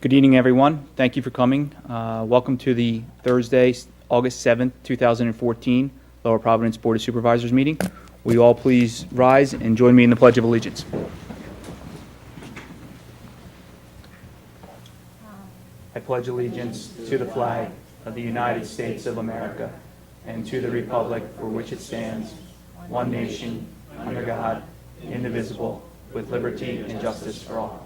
Good evening, everyone. Thank you for coming. Welcome to the Thursday, August 7th, 2014, Lower Providence Board of Supervisors meeting. Will you all please rise and join me in the Pledge of Allegiance? I pledge allegiance to the flag of the United States of America and to the republic for which it stands, one nation, under God, indivisible, with liberty and justice for all.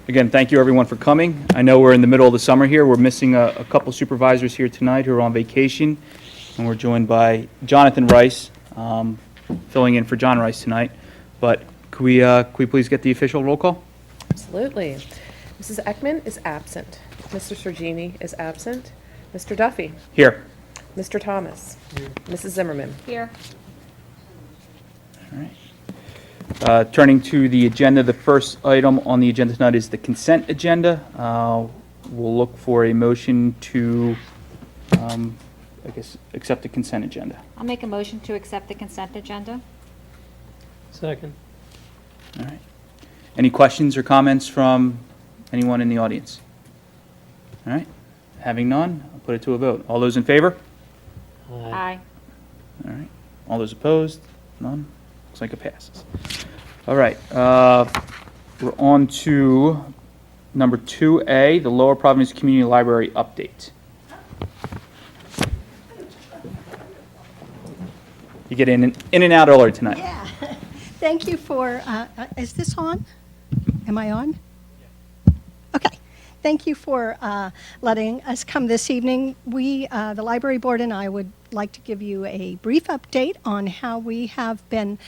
Again, thank you everyone for coming. I know we're in the middle of the summer here. We're missing a couple supervisors here tonight who are on vacation, and we're joined by Jonathan Rice, filling in for John Rice tonight. But could we please get the official roll call? Absolutely. Mrs. Ekman is absent. Mr. Sergini is absent. Mr. Duffy. Here. Mr. Thomas. Here. Mrs. Zimmerman. Here. All right. Turning to the agenda, the first item on the agenda tonight is the consent agenda. We'll look for a motion to, accept the consent agenda. I'll make a motion to accept the consent agenda. Second. All right. Any questions or comments from anyone in the audience? All right. Having none, I'll put it to a vote. All those in favor? Aye. All right. All those opposed? None? Looks like it passes. All right. We're on to number 2A, the Lower Providence Community Library update. You get in and out earlier tonight. Yeah. Thank you for, is this on? Am I on? Okay. Thank you for letting us come this evening. We, the library board and I would like to give you a brief update on how we have been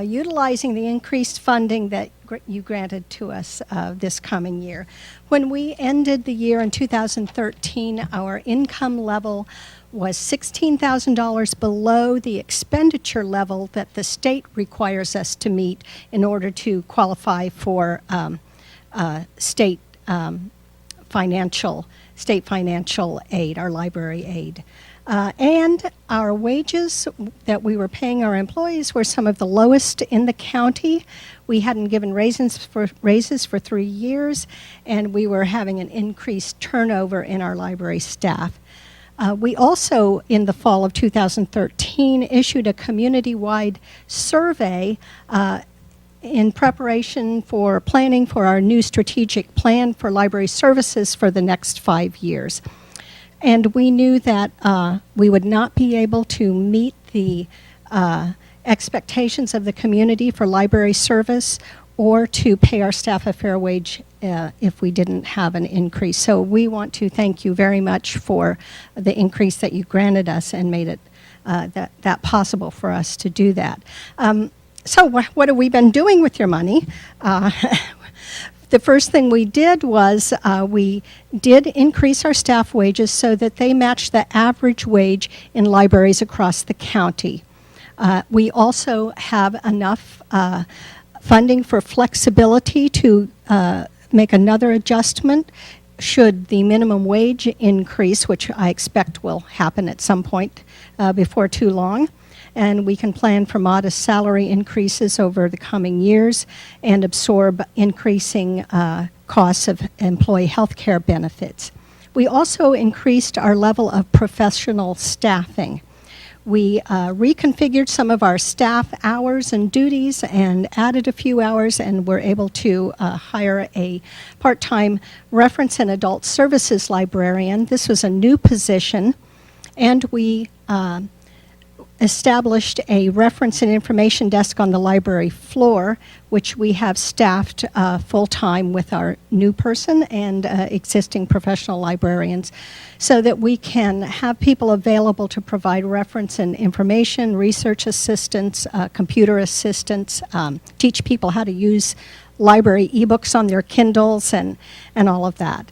utilizing the increased funding that you granted to us this coming year. When we ended the year in 2013, our income level was $16,000 below the expenditure level that the state requires us to meet in order to qualify for state financial aid, our library aid. And our wages that we were paying our employees were some of the lowest in the county. We hadn't given raises for 3 years, and we were having an increased turnover in our library staff. We also, in the fall of 2013, issued a community-wide survey in preparation for planning for our new strategic plan for library services for the next 5 years. And we knew that we would not be able to meet the expectations of the community for library service or to pay our staff a fair wage if we didn't have an increase. So we want to thank you very much for the increase that you granted us and made it that possible for us to do that. So what have we been doing with your money? The first thing we did was we did increase our staff wages so that they match the average wage in libraries across the county. We also have enough funding for flexibility to make another adjustment should the minimum wage increase, which I expect will happen at some point before too long. And we can plan for modest salary increases over the coming years and absorb increasing costs of employee health care benefits. We also increased our level of professional staffing. We reconfigured some of our staff hours and duties and added a few hours, and were able to hire a part-time reference and adult services librarian. This was a new position, and we established a reference and information desk on the library floor, which we have staffed full-time with our new person and existing professional librarians, so that we can have people available to provide reference and information, research assistance, computer assistance, teach people how to use library ebooks on their Kindles and all of that.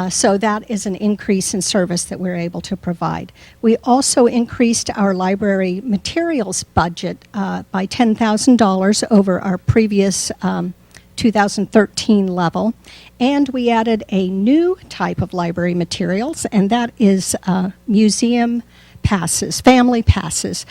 So that is an increase in service that we're able to provide. We also increased our library materials budget by $10,000 over our previous 2013 level, and we added a new type of library materials, and that is museum passes, family passes,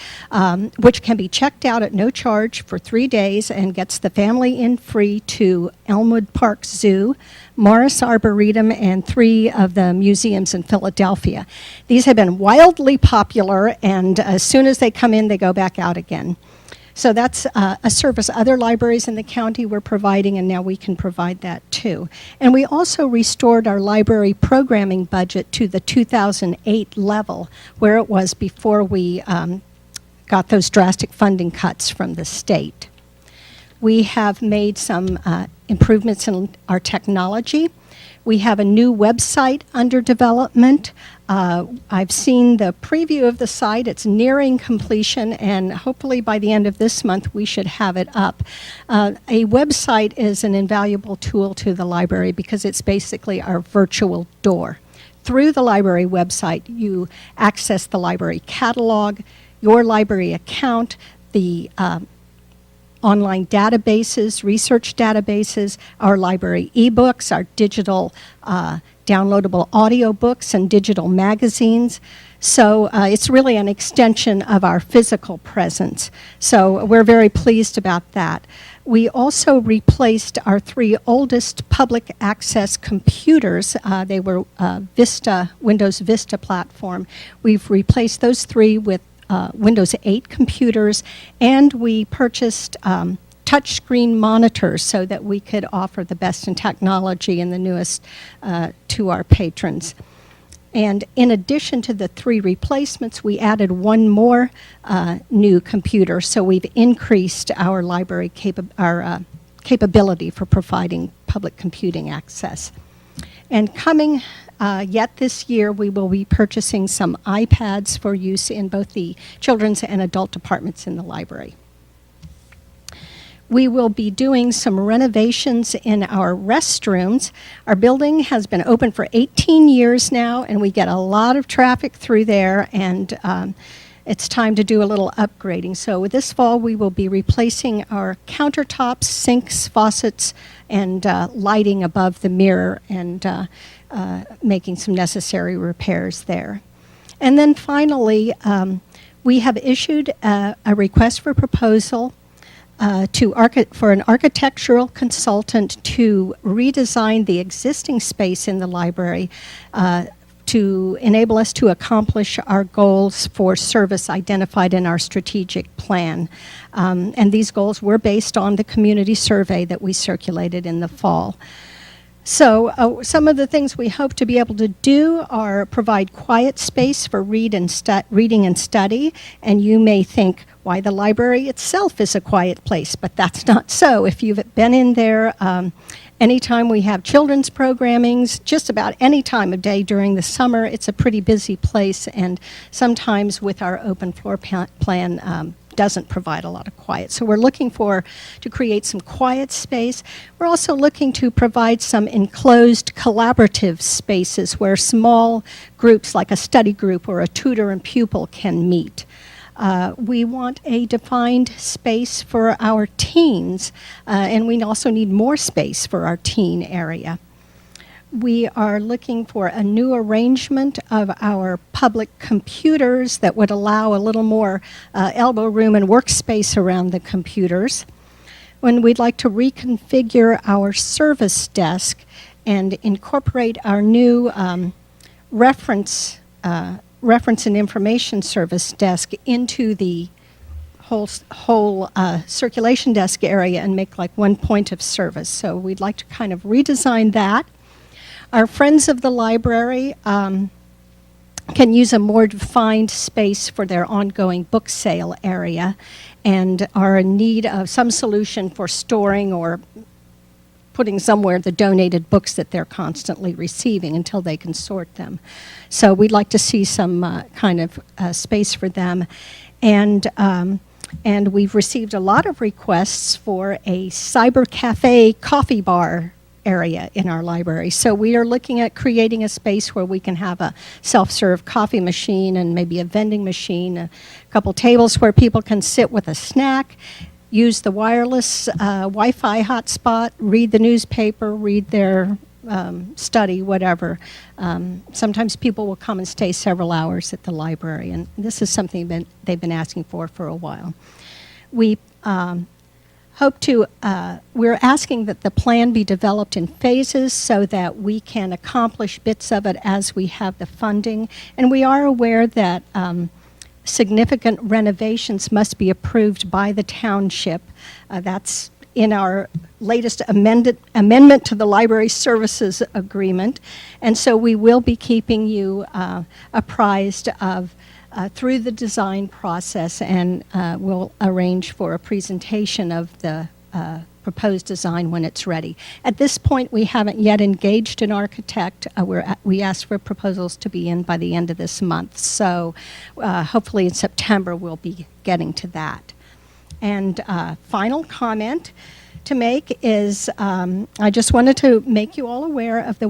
which can be checked out at no charge for 3 days and gets the family in free to Elmwood Park Zoo, Morris Arboretum, and 3 of the museums in Philadelphia. These have been wildly popular, and as soon as they come in, they go back out again. So that's a service other libraries in the county were providing, and now we can provide that too. And we also restored our library programming budget to the 2008 level, where it was before we got those drastic funding cuts from the state. We have made some improvements in our technology. We have a new website under development. I've seen the preview of the site. It's nearing completion, and hopefully by the end of this month we should have it up. A website is an invaluable tool to the library because it's basically our virtual door. Through the library website, you access the library catalog, your library account, the online databases, research databases, our library ebooks, our digital downloadable audiobooks and digital magazines. So it's really an extension of our physical presence. So we're very pleased about that. We also replaced our 3 oldest public access computers. They were Windows Vista platform. We've replaced those 3 with Windows 8 computers, and we purchased touchscreen monitors so that we could offer the best in technology and the newest to our patrons. And in addition to the 3 replacements, we added 1 more new computer, so we've increased our library capability for providing public computing access. And coming yet this year, we will be purchasing some iPads for use in both the children's and adult departments in the library. We will be doing some renovations in our restrooms. Our building has been open for 18 years now, and we get a lot of traffic through there, and it's time to do a little upgrading. So this fall, we will be replacing our countertops, sinks, faucets, and lighting above the mirror, and making some necessary repairs there. And then finally, we have issued a request for proposal for an architectural consultant to redesign the existing space in the library to enable us to accomplish our goals for service identified in our strategic plan. And these goals were based on the community survey that we circulated in the fall. So some of the things we hope to be able to do are provide quiet space for reading and study. And you may think, why, the library itself is a quiet place, but that's not so. If you've been in there, anytime we have children's programmings, just about any time of day during the summer, it's a pretty busy place, and sometimes with our open floor plan, doesn't provide a lot of quiet. So we're looking to create some quiet space. We're also looking to provide some enclosed collaborative spaces where small groups like a study group or a tutor and pupil can meet. We want a defined space for our teens, and we also need more space for our teen area. We are looking for a new arrangement of our public computers that would allow a little more elbow room and workspace around the computers. When we'd like to reconfigure our service desk and incorporate our new reference and information service desk into the whole circulation desk area and make like one point of service. So we'd like to kind of redesign that. Our Friends of the Library can use a more defined space for their ongoing book sale area and are in need of some solution for storing or putting somewhere the donated books that they're constantly receiving until they can sort them. So we'd like to see some kind of space for them. And we've received a lot of requests for a cyber cafe coffee bar area in our library. So we are looking at creating a space where we can have a self-serve coffee machine and maybe a vending machine, a couple tables where people can sit with a snack, use the wireless Wi-Fi hotspot, read the newspaper, read their study, whatever. Sometimes people will come and stay several hours at the library, and this is something they've been asking for a while. We we're asking that the plan be developed in phases so that we can accomplish bits of it as we have the funding. And we are aware that significant renovations must be approved by the township. That's in our latest amendment to the Library Services Agreement. And so we will be keeping you apprised of through the design process, and we'll arrange for a presentation of the proposed design when it's ready. At this point, we haven't yet engaged an architect. We asked for proposals to be in by the end of this month, so hopefully in September we'll be getting to that. And final comment to make is I just wanted to make you all aware of the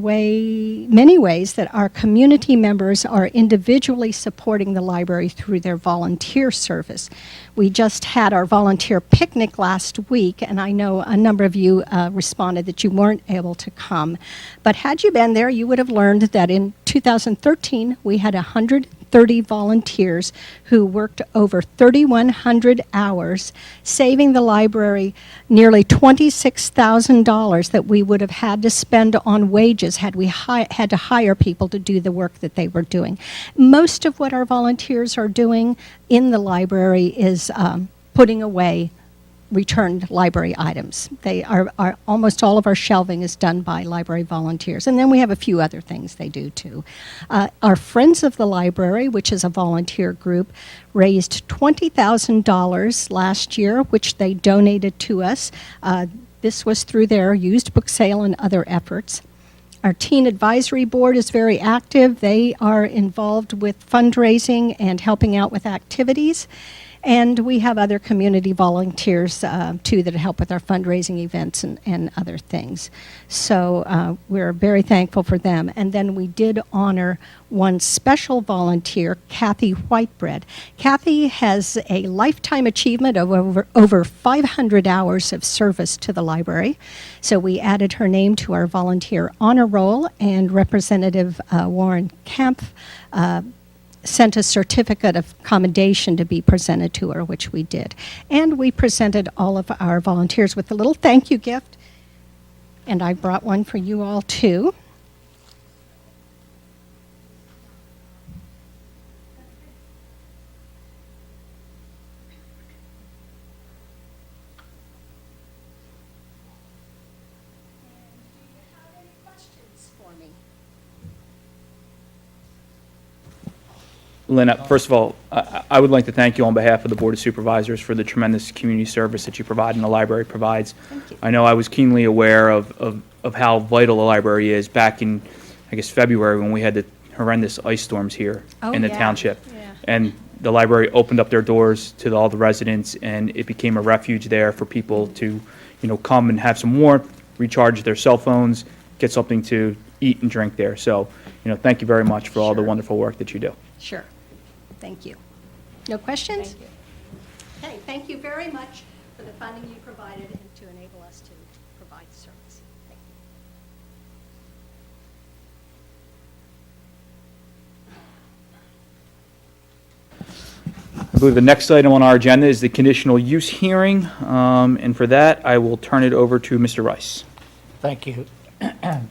many ways that our community members are individually supporting the library through their volunteer service. We just had our volunteer picnic last week, and I know a number of you responded that you weren't able to come. But had you been there, you would have learned that in 2013 we had 130 volunteers who worked over 3,100 hours, saving the library nearly $26,000 that we would have had to spend on wages had we had to hire people to do the work that they were doing. Most of what our volunteers are doing in the library is putting away returned library items. They are almost all of our shelving is done by library volunteers, and then we have a few other things they do too. Our Friends of the Library, which is a volunteer group, raised $20,000 last year, which they donated to us. This was through their used book sale and other efforts. Our Teen Advisory Board is very active. They are involved with fundraising and helping out with activities. And we have other community volunteers, too, that help with our fundraising events and other things. So we're very thankful for them. And then we did honor one special volunteer, Kathy Whitebread. Kathy has a lifetime achievement of over 500 hours of service to the library. So we added her name to our volunteer honor roll, and Representative Warren Kemp sent a certificate of commendation to be presented to her, which we did. And we presented all of our volunteers with a little thank you gift, and I brought one for you all too. Lynn, first of all, I would like to thank you on behalf of the Board of Supervisors for the tremendous community service that you provide and the library provides. Thank you. I know I was keenly aware of how vital the library is back in, I guess, February when we had the horrendous ice storms here in the township. Yeah. And the library opened up their doors to all the residents, and it became a refuge there for people to, come and have some warmth, recharge their cell phones, get something to eat and drink there. So, thank you very much for all the Sure. wonderful work that you do. Sure. Thank you. No questions? Thank you. Okay, thank you very much for the funding you provided and to enable us to provide service. Thank you. I believe the next item on our agenda is the conditional use hearing, and for that, I will turn it over to Mr. Rice. Thank you.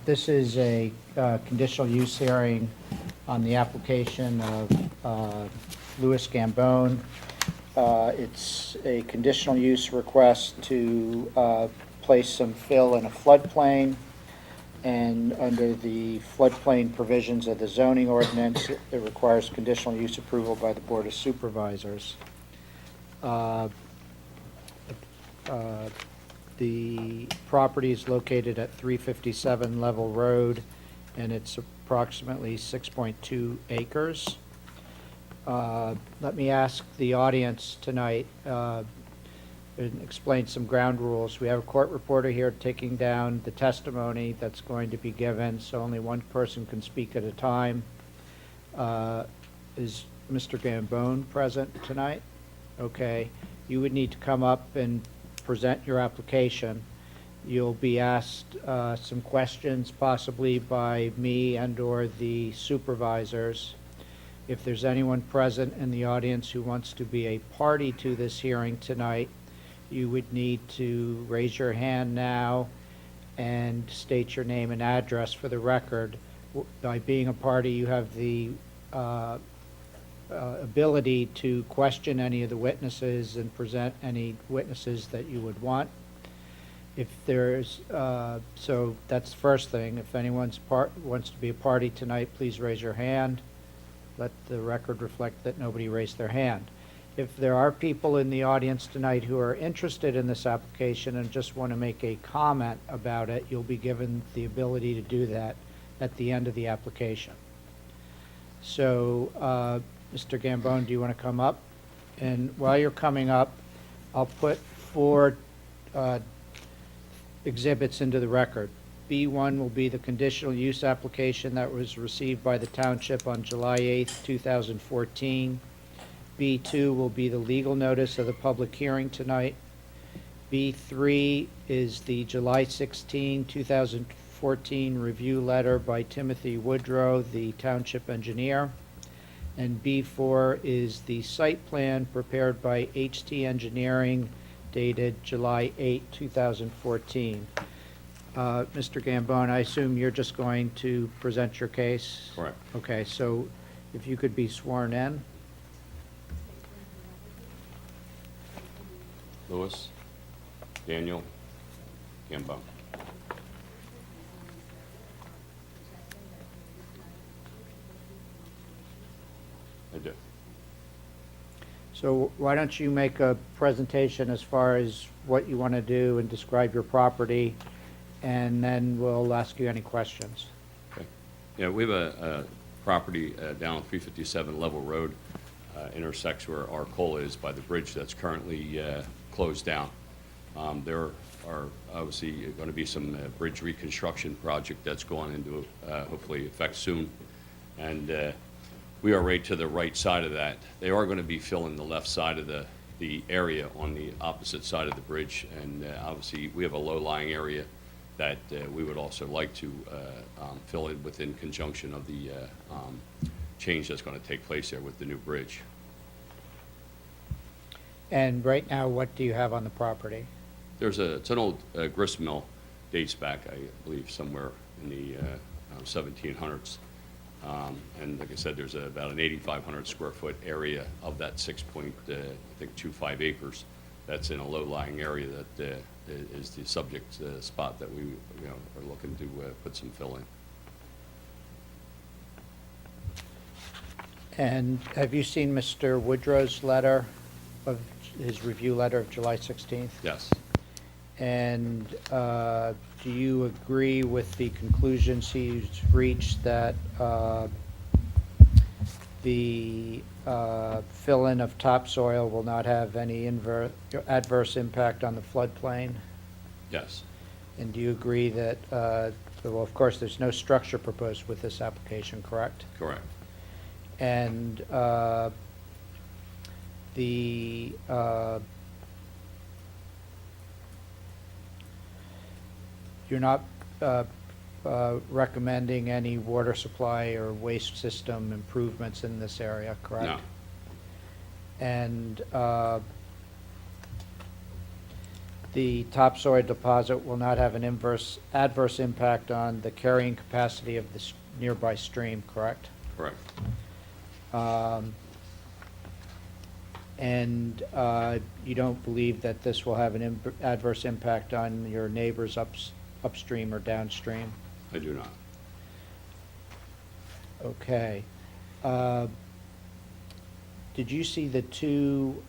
This is a conditional use hearing on the application of Louis Gambone. It's a conditional use request to place some fill in a floodplain, and under the floodplain provisions of the zoning ordinance, it requires conditional use approval by the Board of Supervisors. The property is located at 357 Level Road, and it's approximately 6.2 acres. Let me ask the audience tonight and explain some ground rules. We have a court reporter here taking down the testimony that's going to be given, so only one person can speak at a time. Is Mr. Gambone present tonight? Okay. You would need to come up and present your application, You'll be asked some questions, possibly by me and/or the supervisors. If there's anyone present in the audience who wants to be a party to this hearing tonight, you would need to raise your hand now and state your name and address for the record. By being a party, you have the ability to question any of the witnesses and present any witnesses that you would want. If there's, so that's the first thing. If anyone's wants to be a party tonight, please raise your hand. Let the record reflect that nobody raised their hand. If there are people in the audience tonight who are interested in this application and just want to make a comment about it, you'll be given the ability to do that at the end of the application. So, Mr. Gambone, do you want to come up? And while you're coming up, I'll put 4 exhibits into the record. B1 will be the conditional use application that was received by the township on July 8th, 2014. B2 will be the legal notice of the public hearing tonight. B3 is the July 16, 2014 review letter by Timothy Woodrow, the township engineer. And B4 is the site plan prepared by HT Engineering dated July 8, 2014. Mr. Gambone, I assume you're just going to present your case? Correct. Okay, so if you could be sworn in. Lewis, Daniel, Gambone. I do. So why don't you make a presentation as far as what you want to do and describe your property, and then we'll ask you any questions. Okay. Yeah, we have a property down on 357 Level Road, intersects where our coal is by the bridge that's currently closed down. There are obviously going to be some bridge reconstruction project that's going into hopefully effect soon. And we are right to the right side of that. They are going to be filling the left side of the area on the opposite side of the bridge. And obviously, we have a low-lying area that we would also like to fill in within conjunction of the change that's going to take place there with the new bridge. And right now, what do you have on the property? It's an old grist mill, dates back, I believe, somewhere in the 1700s. And like I said, there's about an 8,500 square foot area of that 6.25 acres that's in a low-lying area that is the subject spot that we are looking to put some fill in. And have you seen Mr. Woodrow's letter, of his review letter of July 16th? Yes, And do you agree with the conclusions he's reached that the fill-in of topsoil will not have any adverse impact on the floodplain? yes, And do you agree that, well, of course, there's no structure proposed with this application, correct? correct. And the you're not recommending any water supply or waste system improvements in this area, correct? No, And the topsoil deposit will not have an adverse impact on the carrying capacity of the nearby stream, correct? correct. And you don't believe that this will have an adverse impact on your neighbors upstream or downstream? I do not. Okay. Did you see the 2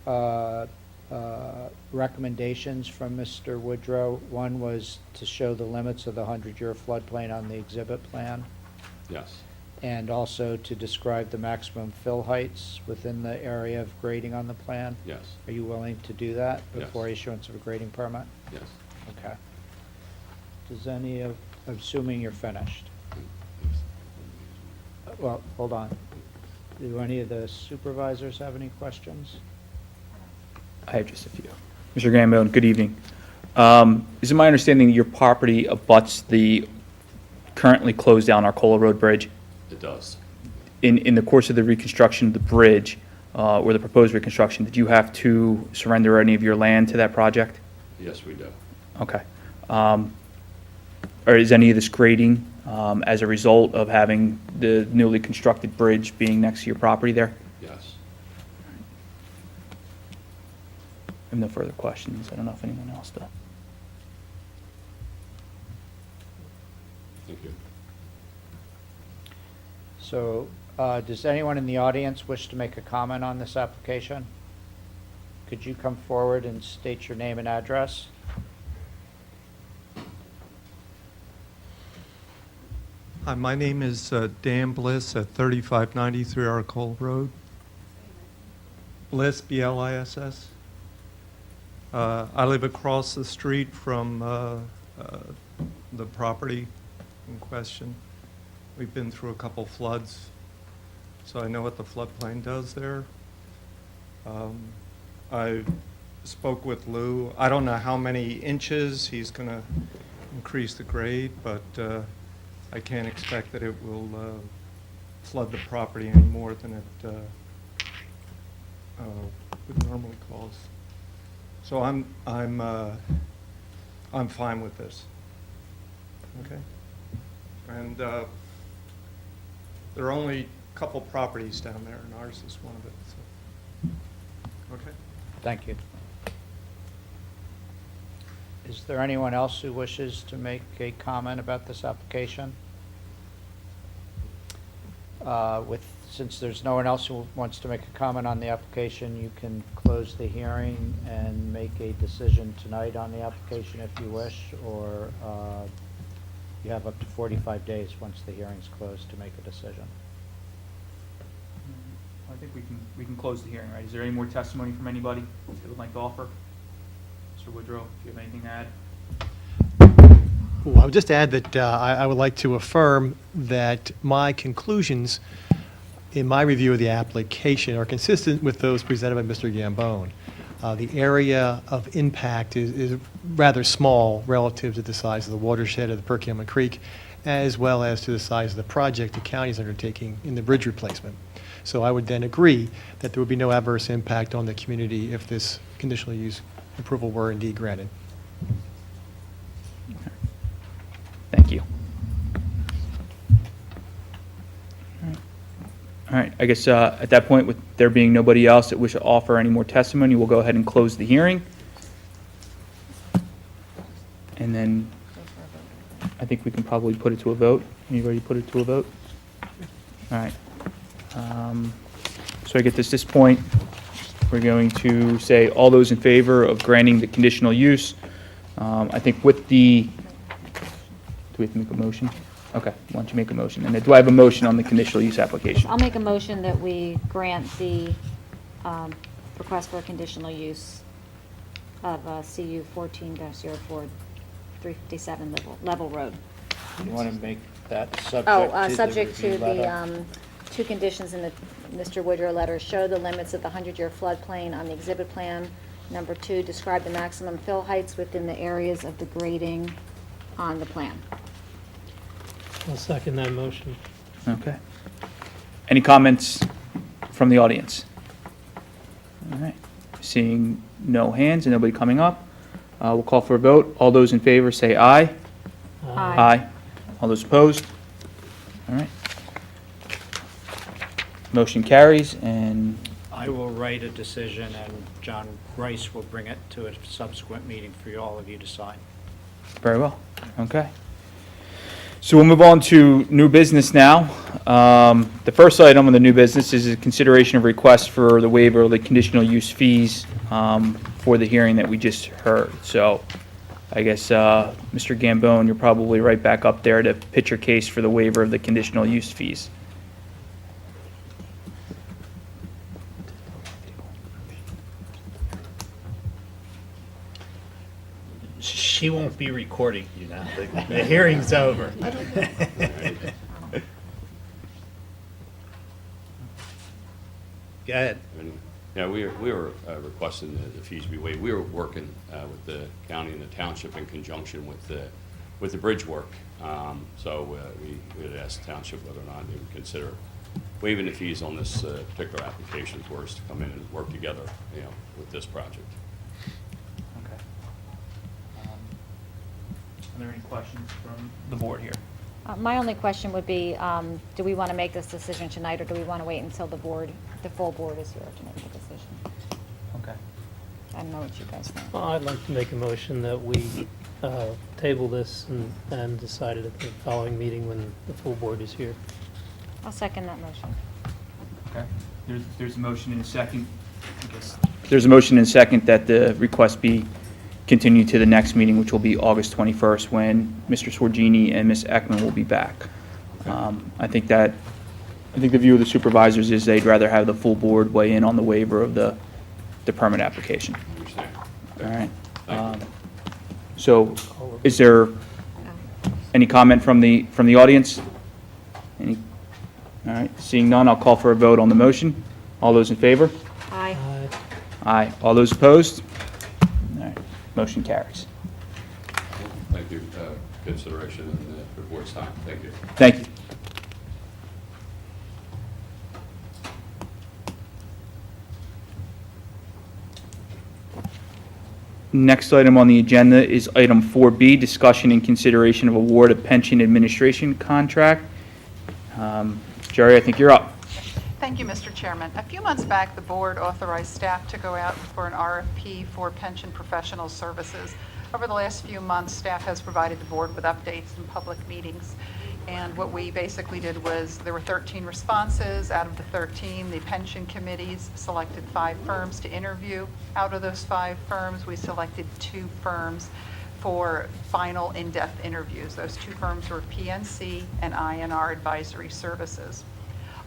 recommendations from Mr. Woodrow? One was to show the limits of the 100-year floodplain on the exhibit plan, Yes, and also to describe the maximum fill heights within the area of grading on the plan? yes, Are you willing to do that Yes. before issuance of a grading permit? yes. Okay. Does any of, assuming you're finished? Well, hold on. Do any of the supervisors have any questions? I have just a few. Mr. Gambone, good evening. Is it my understanding that your property abuts the currently closed down Arcola Road Bridge? It does. In the course of the reconstruction of the bridge, or the proposed reconstruction, did you have to surrender any of your land to that project? Yes, we do. Okay. Or is any of this grading as a result of having the newly constructed bridge being next to your property there? Yes. I have no further questions. I don't know if anyone else does. Thank you. So, does anyone in the audience wish to make a comment on this application? Could you come forward and state your name and address? Hi, my name is Dan Bliss at 3593 Arcole Road. Bliss, B-L-I-S-S. I live across the street from the property in question. We've been through a couple floods, so I know what the floodplain does there. I spoke with Lou. I don't know how many inches he's going to increase the grade, but I can't expect that it will flood the property any more than it would normally cause. So I'm fine with this. Okay. And there are only a couple properties down there, and ours is one of it. So. Okay. Thank you. Is there anyone else who wishes to make a comment about this application? Since there's no one else who wants to make a comment on the application, you can close the hearing and make a decision tonight on the application if you wish, or you have up to 45 days once the hearing's closed to make a decision. I think we can close the hearing, right? Is there any more testimony from anybody that would like to offer? Mr. Woodrow, do you have anything to add? Well, I would just add that I would like to affirm that my conclusions in my review of the application are consistent with those presented by Mr. Gambone. The area of impact is rather small relative to the size of the watershed of the Perkiomen Creek, as well as to the size of the project the county is undertaking in the bridge replacement. So I would then agree that there would be no adverse impact on the community if this conditional use approval were indeed granted. Thank you. All right, I guess at that point, with there being nobody else that wish to offer any more testimony, we'll go ahead and close the hearing. And then I think we can probably put it to a vote. Anybody put it to a vote? All right. So I guess at this point, we're going to say all those in favor of granting the conditional use. I think with the, do we have to make a motion? Okay, why don't you make a motion? And do I have a motion on the conditional use application? I'll make a motion that we grant the request for a conditional use of CU 14-04 357 Level Road. You want to make that subject to Subject to the review letter? the two conditions in the Mr. Woodrow letter. Show the limits of the 100-year floodplain on the exhibit plan. Number 2, describe the maximum fill heights within the areas of the grading on the plan. I'll second that motion. Okay. Any comments from the audience? All right. Seeing no hands and nobody coming up, we'll call for a vote. All those in favor say aye. Aye. All those opposed? All right. Motion carries, and I will write a decision, and John Rice will bring it to a subsequent meeting for all of you to sign. very well. Okay. So we'll move on to new business now. The first item on the new business is a consideration of request for the waiver of the conditional use fees for the hearing that we just heard. So I guess, Mr. Gambone, you're probably right back up there to pitch your case for the waiver of the conditional use fees. She won't be recording you now. The hearing's over. Go ahead. Yeah, we were requesting the fees be waived. We were working with the county and the township in conjunction with the bridge work. So we had asked the township whether or not they would consider waiving the fees on this particular application for us to come in and work together, with this project. Okay. Are there any questions from the board here? My only question would be, do we want to make this decision tonight, or do we want to wait until the full board is here to make the decision? Okay. I don't know what you guys think. Well, I'd like to make a motion that we table this and decide it at the following meeting when the full board is here. I'll second that motion. Okay. There's a motion and a second. I guess there's a motion and a second that the request be continued to the next meeting, which will be August 21st, when Mr. Sorgini and Ms. Ekman will be back. I think the view of the supervisors is they'd rather have the full board weigh in on the waiver of the permit application. Understand? All right. Thank you. So is there any comment from the audience? Any? All right. Seeing none, I'll call for a vote on the motion. All those in favor? Aye. Aye. All those opposed? All right. Motion carries. Thank you. Consideration and the board's time. Thank you. Thank you. Next item on the agenda is item 4B, discussion and consideration of award of pension administration contract. Jerry, I think you're up. Thank you, Mr. Chairman. A few months back, the board authorized staff to go out for an RFP for pension professional services. Over the last few months, staff has provided the board with updates in public meetings. And what we basically did was, there were 13 responses. Out of the 13, the pension committees selected 5 firms to interview. Out of those 5 firms, we selected 2 firms for final in-depth interviews. Those 2 firms were PNC and INR Advisory Services.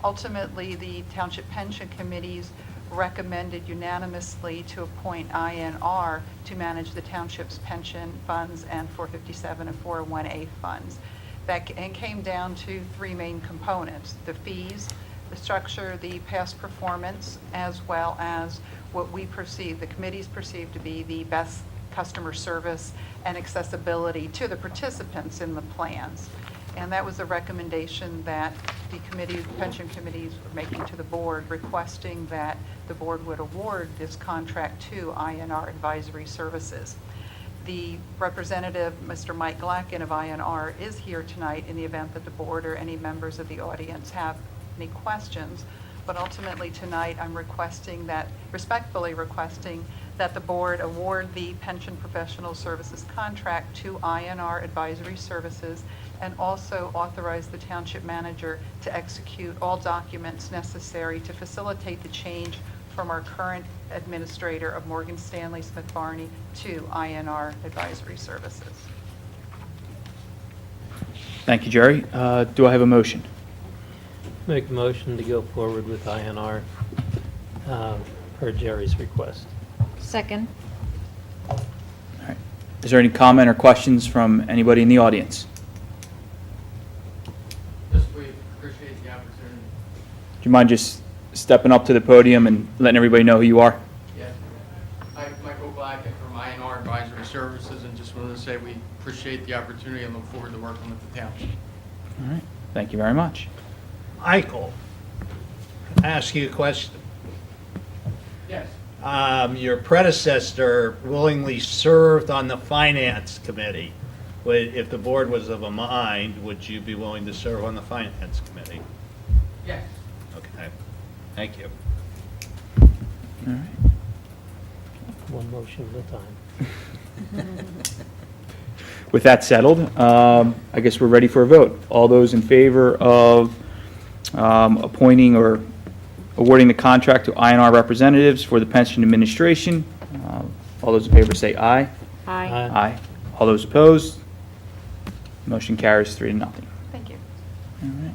Ultimately, the Township Pension Committees recommended unanimously to appoint INR to manage the township's pension funds and 457 and 401A funds. That came down to 3 main components: the fees, the structure, the past performance, as well as what we perceive, the committees perceive to be the best customer service and accessibility to the participants in the plans. And that was a recommendation that the pension committees were making to the board, requesting that the board would award this contract to INR Advisory Services. The representative, Mr. Mike Glacken of INR, is here tonight in the event that the board or any members of the audience have any questions. But ultimately tonight, I'm respectfully requesting that the board award the pension professional services contract to INR Advisory Services, and also authorize the township manager to execute all documents necessary to facilitate the change from our current administrator of Morgan Stanley Smith Barney to INR Advisory Services. Thank you, Jerry. Do I have a motion? Make a motion to go forward with INR per Jerry's request. Second. All right. Is there any comment or questions from anybody in the audience? We appreciate the opportunity. Do you mind just stepping up to the podium and letting everybody know who you are? Yes. I'm Michael Blackett from INR Advisory Services, and just wanted to say we appreciate the opportunity and look forward to working with the township. All right. Thank you very much. Michael, can I ask you a question? Yes. Your predecessor willingly served on the Finance Committee. If the board was of a mind, would you be willing to serve on the Finance Committee? Yes. Okay, thank you. All right. One motion at a time. With that settled, I guess we're ready for a vote. All those in favor of appointing or awarding the contract to INR representatives for the pension administration, all those in favor say aye. Aye. Aye. All those opposed? Motion carries 3-0. Thank you. All right.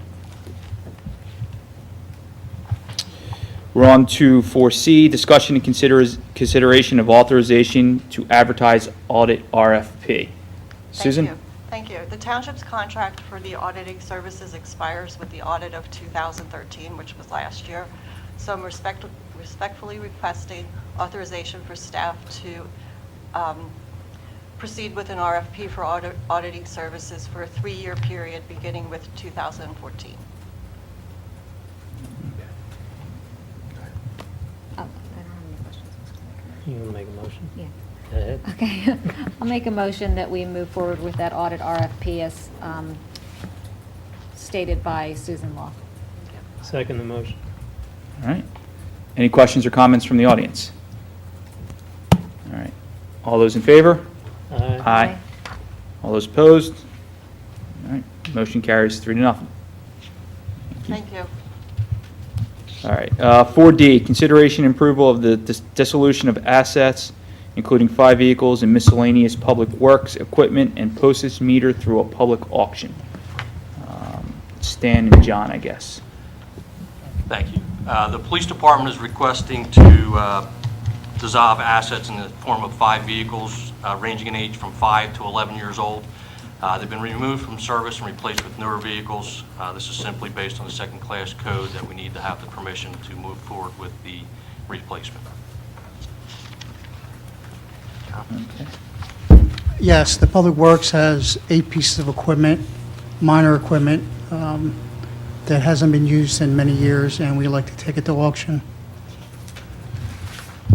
We're on to 4C, discussion and consideration of authorization to advertise audit RFP. Susan? Thank you. The township's contract for the auditing services expires with the audit of 2013, which was last year. So I'm respectfully requesting authorization for staff to proceed with an RFP for auditing services for a 3-year period beginning with 2014. Oh, I don't have any questions. You want to make a motion? Yeah. Go ahead. Okay. I'll make a motion that we move forward with that audit RFP as stated by Susan Law. Second the motion. All right. Any questions or comments from the audience? All right. All those in favor? Aye. Aye. All those opposed? All right. Motion carries 3-0. Thank you. All right. 4D, consideration and approval of the dissolution of assets, including 5 vehicles and miscellaneous public works, equipment, and postage meter through a public auction. Stan and John, I guess. Thank you. The police department is requesting to dissolve assets in the form of 5 vehicles ranging in age from 5 to 11 years old. They've been removed from service and replaced with newer vehicles. This is simply based on the second-class code that we need to have the permission to move forward with the replacement. Yes, the Public Works has 8 pieces of equipment, minor equipment, that hasn't been used in many years, and we'd like to take it to auction.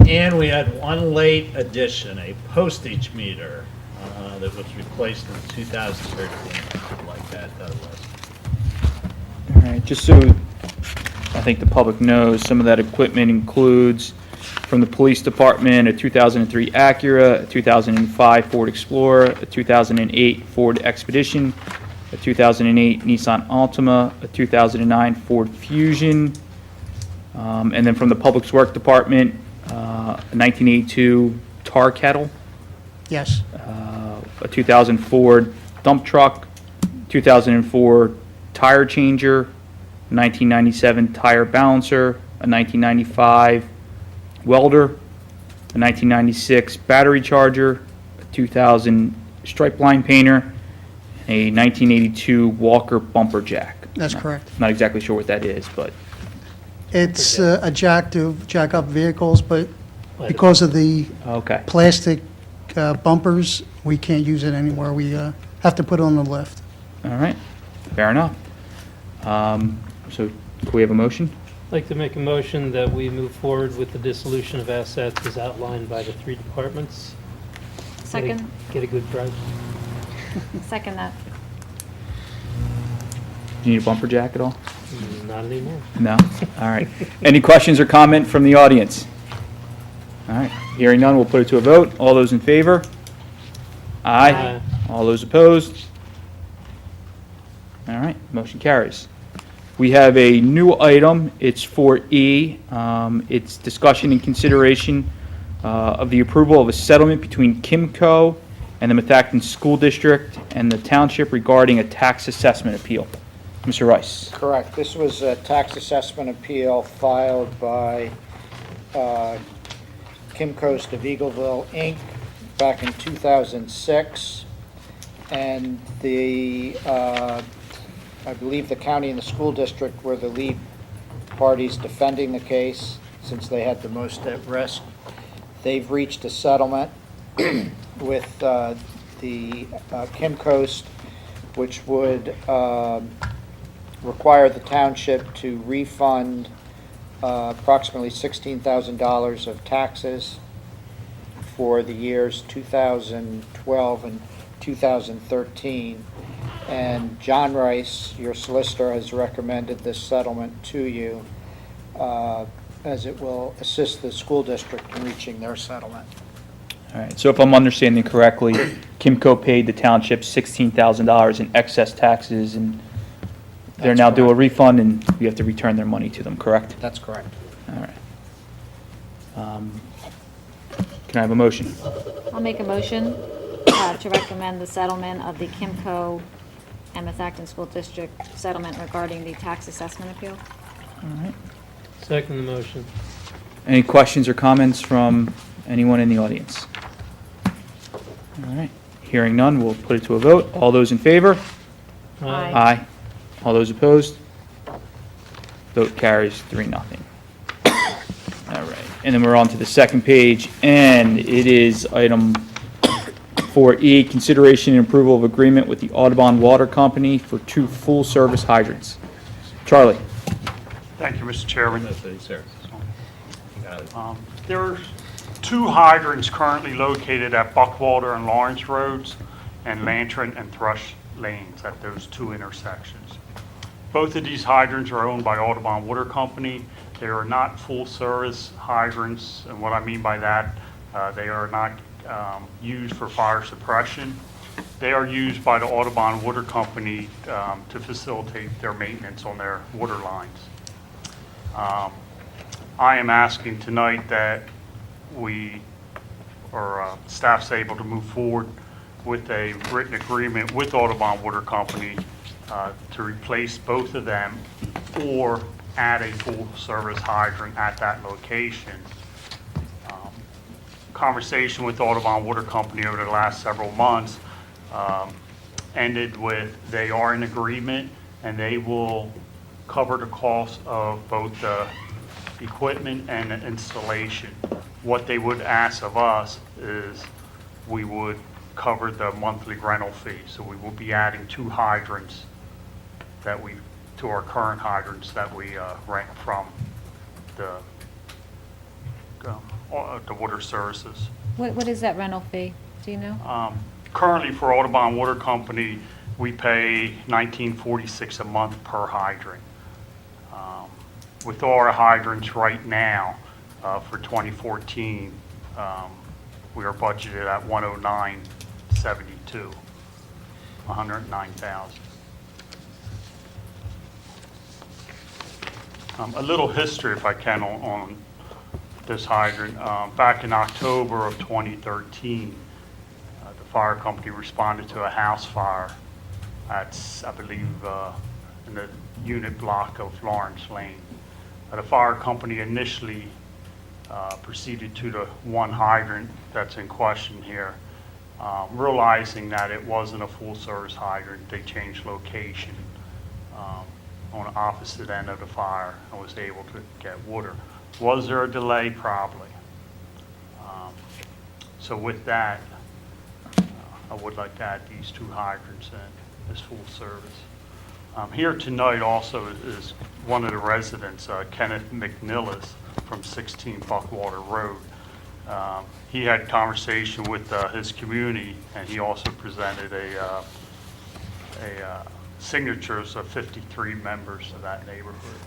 And we had one late addition, a postage meter that was replaced in 2013. I'd like that list. All right. Just so I think the public knows, some of that equipment includes from the police department a 2003 Acura, a 2005 Ford Explorer, a 2008 Ford Expedition, a 2008 Nissan Altima, a 2009 Ford Fusion, and then from the Public Works Department, a 1982 tar kettle, Yes, a 2000 Ford dump truck, 2004 tire changer, a 1997 tire balancer, a 1995 welder, a 1996 battery charger, a 2000 stripe line painter, a 1982 Walker bumper jack. that's correct. Not exactly sure what that is, but It's a jack to jack up vehicles, but because of the okay. plastic bumpers, we can't use it anymore. We have to put it on the lift. All right, fair enough. So can we have a motion? I'd like to make a motion that we move forward with the dissolution of assets as outlined by the 3 departments. Second. Get a good price. Second that. Do you need a bumper jack at all? Not anymore. No? All right. Any questions or comment from the audience? All right. Hearing none, we'll put it to a vote. All those in favor? Aye. Aye. All those opposed? All right. Motion carries. We have a new item. It's for E. It's discussion and consideration of the approval of a settlement between Kimco and the Methacton School District and the Township regarding a tax assessment appeal. Mr. Rice. Correct. This was a tax assessment appeal filed by Kimcoast of Eagleville, Inc. back in 2006. And I believe the county and the school district were the lead parties defending the case since they had the most at risk. They've reached a settlement with the Kimcoast, which would require the township to refund approximately $16,000 of taxes for the years 2012 and 2013. And John Rice, your solicitor, has recommended this settlement to you as it will assist the school district in reaching their settlement. All right, so if I'm understanding correctly, Kimco paid the township $16,000 in excess taxes, and they're That's now due a correct. refund, and we have to return their money to them, correct? That's correct. All right. Can I have a motion? I'll make a motion to recommend the settlement of the Kimco and Methacton School District settlement regarding the tax assessment appeal. All right. Second the motion. Any questions or comments from anyone in the audience? All right. Hearing none, we'll put it to a vote. All those in favor? Aye. Aye. All those opposed? Vote carries 3-0. All And then we're on to the second page, and it is item 4E, consideration and approval of agreement with the Audubon Water Company for 2 full-service hydrants. Charlie? Thank you, Mr. Chairman. There are 2 hydrants currently located at Buckwater and Lawrence Roads and Lantern and Thrush Lanes at those 2 intersections. Both of these hydrants are owned by Audubon Water Company. They are not full-service hydrants, and what I mean by that, they are not used for fire suppression. They are used by the Audubon Water Company to facilitate their maintenance on their water lines. I am asking tonight that we, or staff's able to move forward with a written agreement with Audubon Water Company to replace both of them or add a full-service hydrant at that location. Conversation with Audubon Water Company over the last several months ended with they are in agreement and they will cover the cost of both the equipment and the installation. What they would ask of us is we would cover the monthly rental fee. So we will be adding 2 hydrants to our current hydrants that we rent from the water services. What is that rental fee? Do you know? Currently, for Audubon Water Company, we pay $19.46 a month per hydrant. With all our hydrants right now, for 2014, we are budgeted at $109.72, $109,000. A little history, if I can, on this hydrant. Back in October of 2013, the fire company responded to a house fire at, I believe, in the unit block of Lawrence Lane. The fire company initially proceeded to the 1 hydrant that's in question here. Realizing that it wasn't a full-service hydrant, they changed location on the opposite end of the fire and was able to get water. Was there a delay? Probably. So with that, I would like to add these 2 hydrants in as full service. Here tonight also is one of the residents, Kenneth McNillis from 16 Buckwater Road. He had conversation with his community, and he also presented a signatures of 53 members of that neighborhood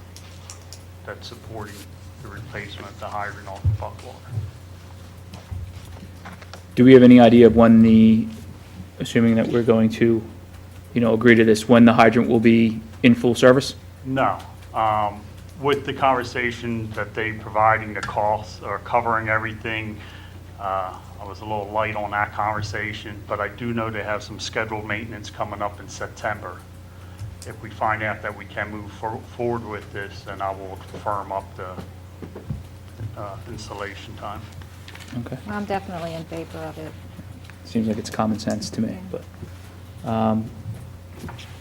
that's supporting the replacement of the hydrant off of Buckwater. Do we have any idea of when assuming that we're going to, agree to this, when the hydrant will be in full service? No. With the conversation that they providing the costs or covering everything, I was a little light on that conversation, but I do know they have some scheduled maintenance coming up in September. If we find out that we can move forward with this, then I will firm up the installation time. Okay. I'm definitely in favor of it. Seems like it's common sense to me, but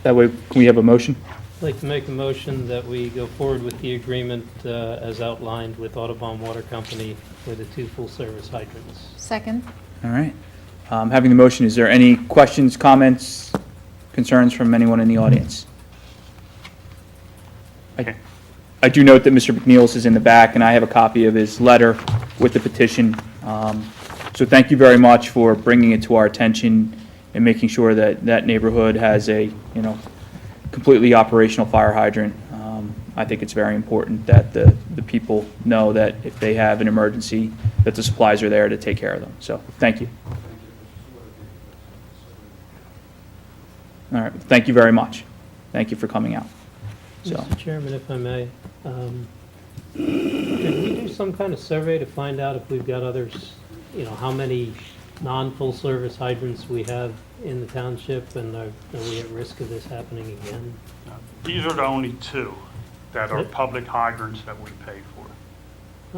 that way, can we have a motion? I'd like to make a motion that we go forward with the agreement as outlined with Audubon Water Company for the 2 full-service hydrants. Second? All right. Having the motion, is there any questions, comments, concerns from anyone in the audience? I do note that Mr. McNeil's is in the back, and I have a copy of his letter with the petition. So thank you very much for bringing it to our attention and making sure that that neighborhood has a, completely operational fire hydrant. I think it's very important that the people know that if they have an emergency, that the supplies are there to take care of them. So thank you. All right. Thank you very much. Thank you for coming out. So. Mr. Chairman, if I may, could we do some kind of survey to find out if we've got others, how many non-full-service hydrants we have in the township, and are we at risk of this happening again? These are the only 2 that are public hydrants that we pay for.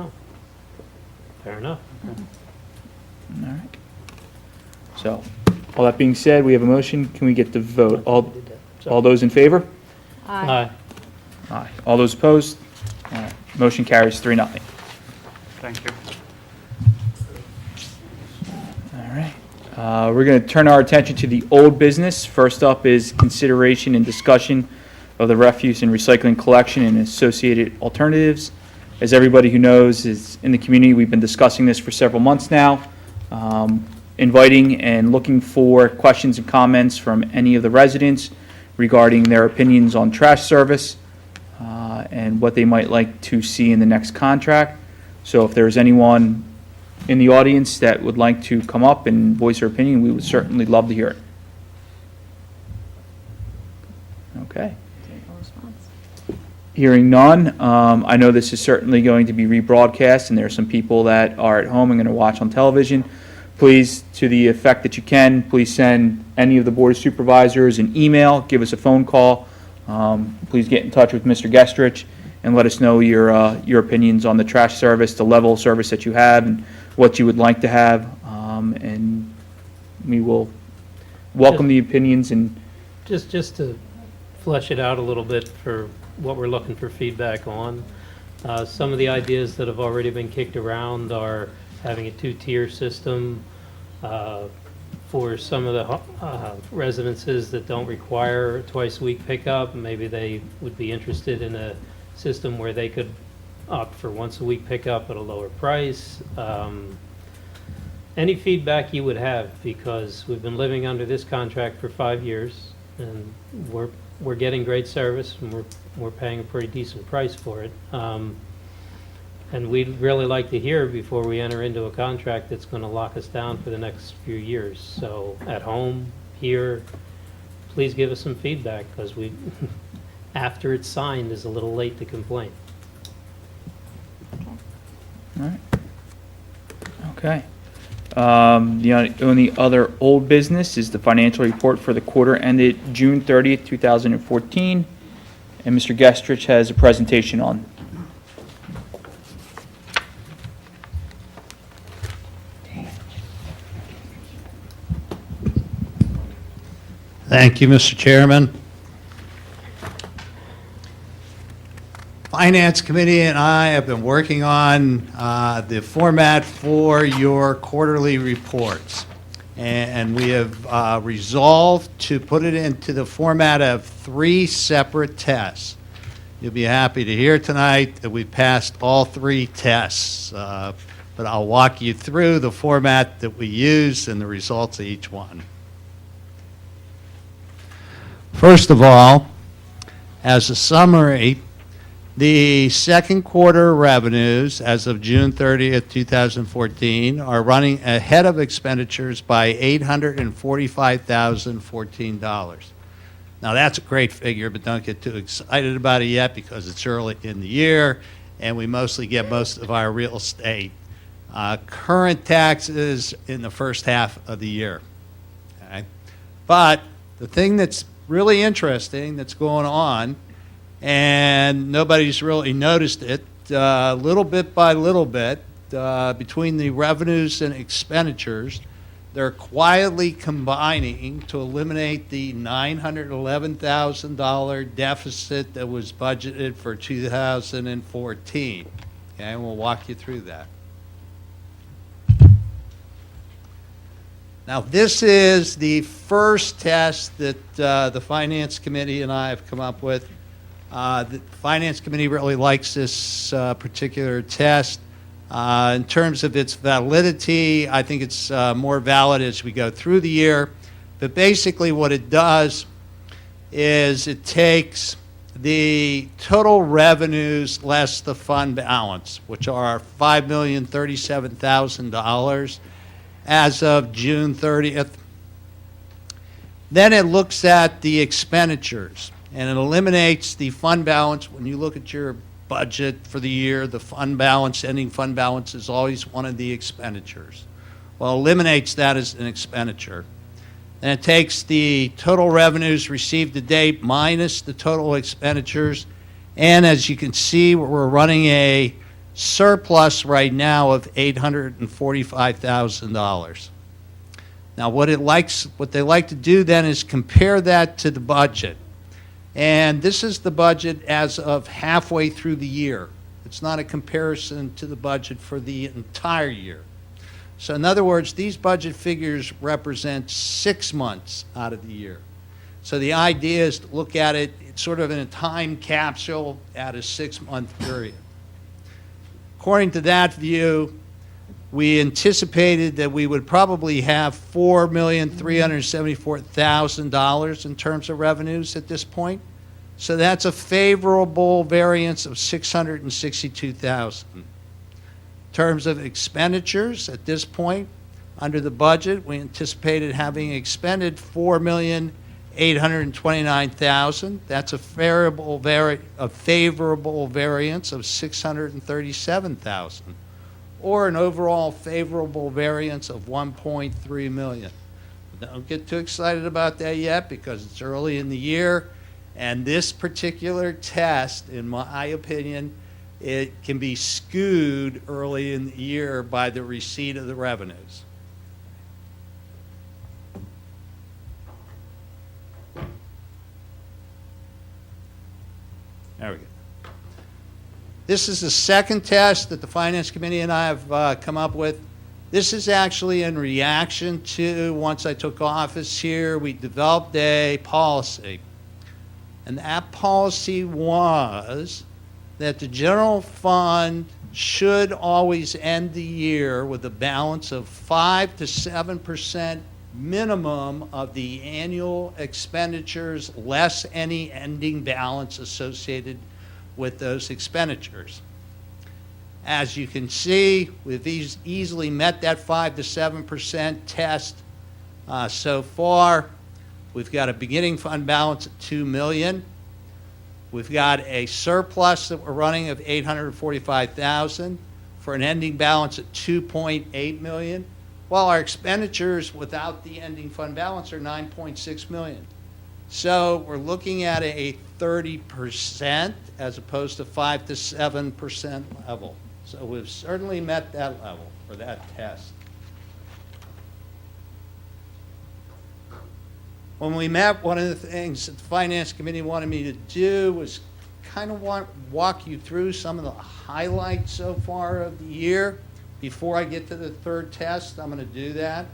Oh, fair enough. All right. So, all that being said, we have a motion. Can we get the vote? All those in favor? Aye. Aye. All those opposed? All right. Motion carries 3-0. Thank you. All right. We're going to turn our attention to the old business. First up is consideration and discussion of the refuse and recycling collection and associated alternatives. As everybody who knows is in the community, we've been discussing this for several months now, inviting and looking for questions and comments from any of the residents regarding their opinions on trash service and what they might like to see in the next contract. So if there's anyone in the audience that would like to come up and voice their opinion, we would certainly love to hear it. Okay. Hearing none, I know this is certainly going to be rebroadcast, and there are some people that are at home and going to watch on television. Please, to the effect that you can, please send any of the Board of Supervisors an email, give us a phone call. Please get in touch with Mr. Gestrich and let us know your opinions on the trash service, the level of service that you have, and what you would like to have. And we will welcome the opinions. And Just to flesh it out a little bit for what we're looking for feedback on, some of the ideas that have already been kicked around are having a two-tier system for some of the residences that don't require twice-a-week pickup. Maybe they would be interested in a system where they could opt for once-a-week pickup at a lower price. Any feedback you would have, because we've been living under this contract for 5 years, and we're getting great service, and we're paying a pretty decent price for it. And we'd really like to hear before we enter into a contract that's going to lock us down for the next few years. So at home, here, please give us some feedback, because after it's signed is a little late to complain. all right. Okay. The only other old business is the financial report for the quarter ended June 30th, 2014. And Mr. Gestrich has a presentation on. Thank you, Mr. Chairman. Finance Committee and I have been working on the format for your quarterly reports. And we have resolved to put it into the format of 3 separate tests. You'll be happy to hear tonight that we passed all 3 tests. But I'll walk you through the format that we use and the results of each one. First of all, as a summary, the second quarter revenues as of June 30th, 2014 are running ahead of expenditures by $845,014. Now that's a great figure, but don't get too excited about it yet because it's early in the year and we mostly get most of our real estate current taxes in the first half of the year. Okay? But the thing that's really interesting that's going on, and nobody's really noticed it, little bit by little bit, between the revenues and expenditures, they're quietly combining to eliminate the $911,000 deficit that was budgeted for 2014. Okay, and we'll walk you through that. Now, this is the first test that the Finance Committee and I have come up with. The Finance Committee really likes this particular test. In terms of its validity, I think it's more valid as we go through the year. But basically what it does is it takes the total revenues less the fund balance, which are $5,037,000 as of June 30th. Then it looks at the expenditures, and it eliminates the fund balance. When you look at your budget for the year, the fund balance, ending fund balance is always one of the expenditures. Well, it eliminates that as an expenditure. And it takes the total revenues received to date minus the total expenditures. And as you can see, we're running a surplus right now of $845,000. Now, what they like to do then is compare that to the budget. And this is the budget as of halfway through the year. It's not a comparison to the budget for the entire year. So in other words, these budget figures represent 6 months out of the year. So the idea is to look at it sort of in a time capsule at a 6-month period. According to that view, we anticipated that we would probably have $4,374,000 in terms of revenues at this point. So that's a favorable variance of $662,000. In terms of expenditures, at this point, under the budget, we anticipated having expended $4,829,000. That's a favorable variance of $637,000, or an overall favorable variance of $1.3 million. Don't get too excited about that yet because it's early in the year, and this particular test, in my opinion, it can be skewed early in the year by the receipt of the revenues. There we go. This is the second test that the Finance Committee and I have come up with. This is actually in reaction to, once I took office here, we developed a policy. And that policy was that the general fund should always end the year with a balance of 5 to 7% minimum of the annual expenditures, less any ending balance associated with those expenditures. As you can see, we've easily met that 5 to 7% test so far. We've got a beginning fund balance of $2 million. We've got a surplus that we're running of $845,000 for an ending balance of $2.8 million, while our expenditures without the ending fund balance are $9.6 million. So we're looking at a 30% as opposed to 5 to 7% level. So we've certainly met that level for that test. When we met, one of the things that the Finance Committee wanted me to do was kind of walk you through some of the highlights so far of the year. Before I get to the third test, I'm going to do that.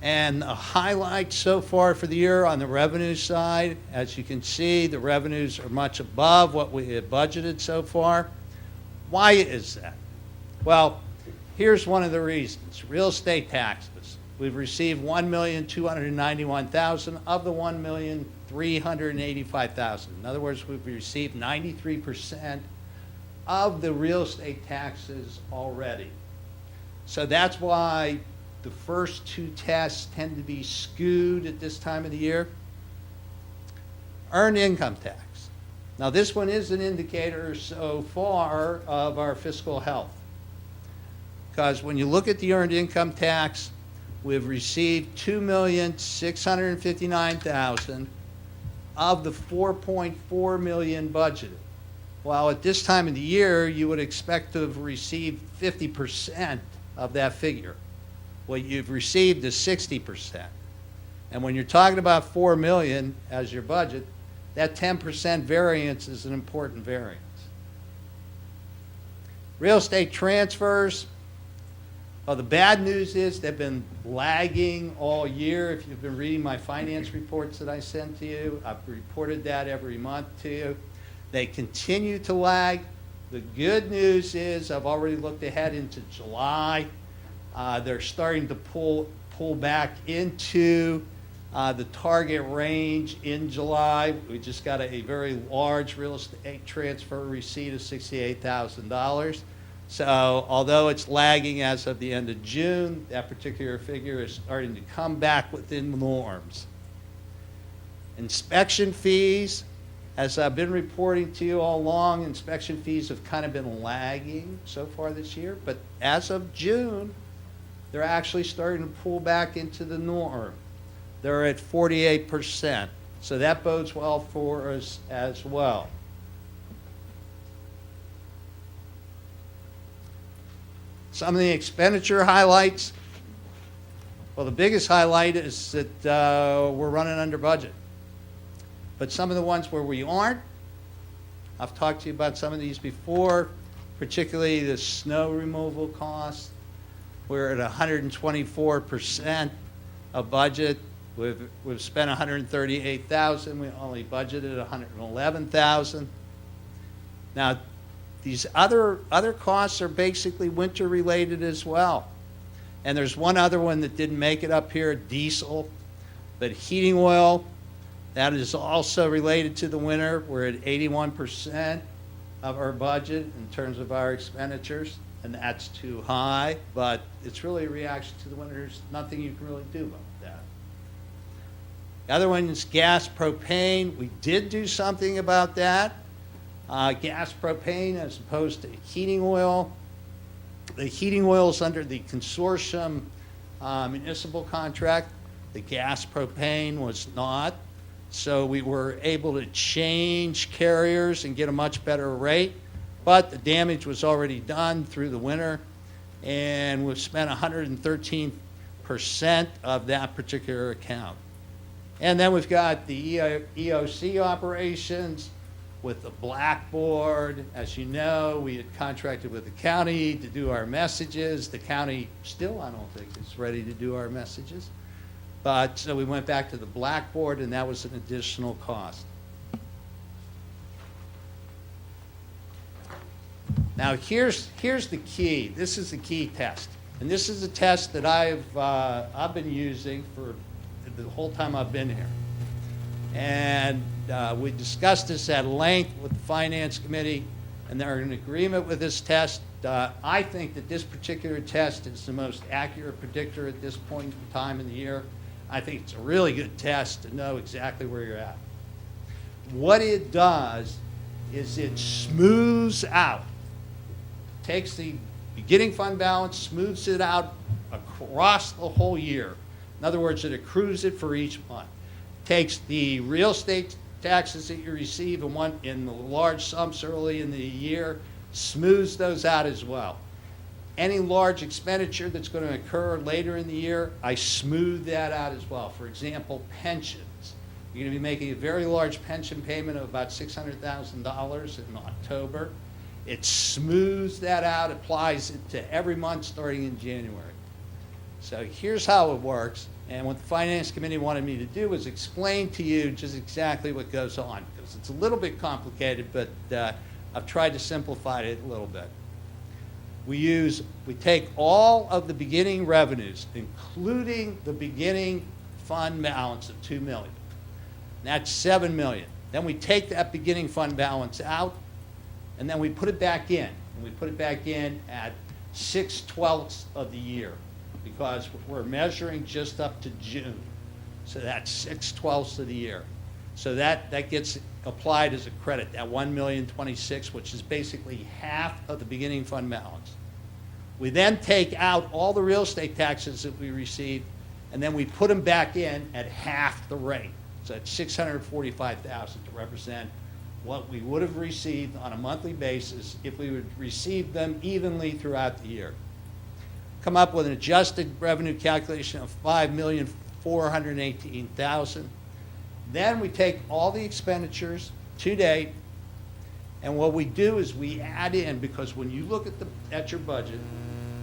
And the highlights so far for the year on the revenue side, as you can see, the revenues are much above what we had budgeted so far. Why is that? Well, here's one of the reasons. Real estate taxes. We've received $1,291,000 of the $1,385,000. In other words, we've received 93% of the real estate taxes already. So that's why the first two tests tend to be skewed at this time of the year. Earned income tax. Now this one is an indicator so far of our fiscal health. Because when you look at the earned income tax, we've received $2,659,000 of the $4.4 million budgeted. While at this time of the year, you would expect to have received 50% of that figure. What you've received is 60%. And when you're talking about $4 million as your budget, that 10% variance is an important variance. Real estate transfers. Well, the bad news is they've been lagging all year. If you've been reading my finance reports that I sent to you, I've reported that every month to you. They continue to lag. The good news is I've already looked ahead into July. They're starting to pull back into the target range in July. We just got a very large real estate transfer receipt of $68,000. So although it's lagging as of the end of June, that particular figure is starting to come back within the norms. Inspection fees, as I've been reporting to you all along, inspection fees have kind of been lagging so far this year, but as of June, they're actually starting to pull back into the norm. They're at 48%, so that bodes well for us as well. Some of the expenditure highlights. Well, the biggest highlight is that we're running under budget. But some of the ones where we aren't, I've talked to you about some of these before, particularly the snow removal costs. We're at 124% of budget. We've spent 138,000. We only budgeted 111,000. Now, these other costs are basically winter related as well. And there's one other one that didn't make it up here, diesel, but heating oil, that is also related to the winter. We're at 81% of our budget in terms of our expenditures, and that's too high, but it's really a reaction to the winter. There's nothing you can really do about that. The other one is gas propane. We did do something about that. Gas propane as opposed to heating oil. The heating oil is under the consortium municipal contract. The gas propane was not. So we were able to change carriers and get a much better rate, but the damage was already done through the winter, and we've spent 113% of that particular account. And then we've got the EOC operations with the blackboard. As you know, we had contracted with the county to do our messages. The county still, I don't think, is ready to do our messages. But so we went back to the blackboard, and that was an additional cost. Now here's the key. This is the key test, and this is a test that I've been using for the whole time I've been here. And we discussed this at length with the Finance Committee, and they're in agreement with this test. I think that this particular test is the most accurate predictor at this point in time in the year. I think it's a really good test to know exactly where you're at. What it does is it smooths out, takes the beginning fund balance, smooths it out across the whole year. In other words, it accrues it for each month. Takes the real estate taxes that you receive in the large sums early in the year, smooths those out as well. Any large expenditure that's going to occur later in the year, I smooth that out as well. For example, pensions. You're going to be making a very large pension payment of about $600,000 in October. It smooths that out, applies it to every month starting in January. So here's how it works. And what the Finance Committee wanted me to do was explain to you just exactly what goes on, because it's a little bit complicated, but I've tried to simplify it a little bit. We take all of the beginning revenues, including the beginning fund balance of $2 million. That's $7 million. Then we take that beginning fund balance out, and then we put it back in. And we put it back in at 6/12 of the year, because we're measuring just up to June. So that's 6/12 of the year. So that gets applied as a credit, that $1,026,000, which is basically half of the beginning fund balance. We then take out all the real estate taxes that we received, and then we put them back in at half the rate. So it's $645,000 to represent what we would have received on a monthly basis if we would receive them evenly throughout the year. Come up with an adjusted revenue calculation of $5,418,000. Then we take all the expenditures to date, and what we do is we add in, because when you look at your budget,